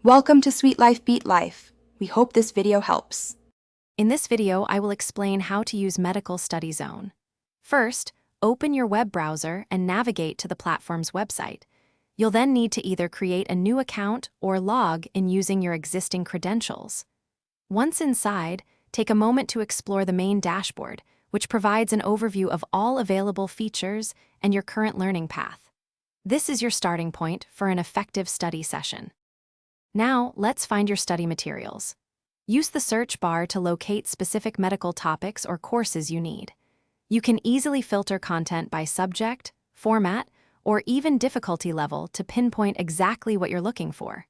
Welcome to Sweet Life Beat Life. We hope this video helps. In this video, I will explain how to use Medical Study Zone. First, open your web browser and navigate to the platform's website. You'll then need to either create a new account or log in using your existing credentials. Once inside, take a moment to explore the main dashboard, which provides an overview of all available features and your current learning path. This is your starting point for an effective study session. Now, let's find your study materials. Use the search bar to locate specific medical topics or courses you need. You can easily filter content by subject, format, or even difficulty level to pinpoint exactly what you're looking for.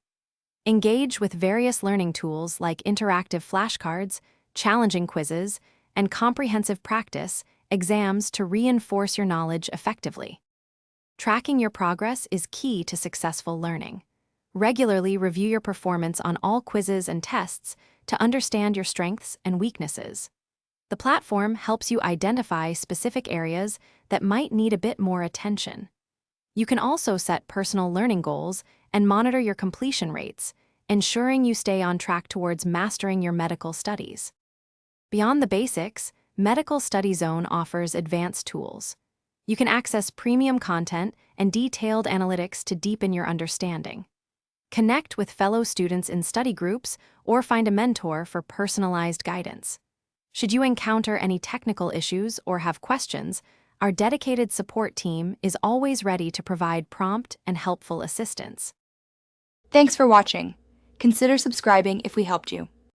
Engage with various learning tools like interactive flashcards, challenging quizzes, and comprehensive practice exams to reinforce your knowledge effectively. Tracking your progress is key to successful learning. Regularly review your performance on all quizzes and tests to understand your strengths and weaknesses. The platform helps you identify specific areas that might need a bit more attention. You can also set personal learning goals and monitor your completion rates, ensuring you stay on track towards mastering your medical studies. Beyond the basics, Medical Study Zone offers advanced tools. You can access premium content and detailed analytics to deepen your understanding. Connect with fellow students in study groups or find a mentor for personalized guidance. Should you encounter any technical issues or have questions, our dedicated support team is always ready to provide prompt and helpful assistance. Thanks for watching. Consider subscribing if we helped you.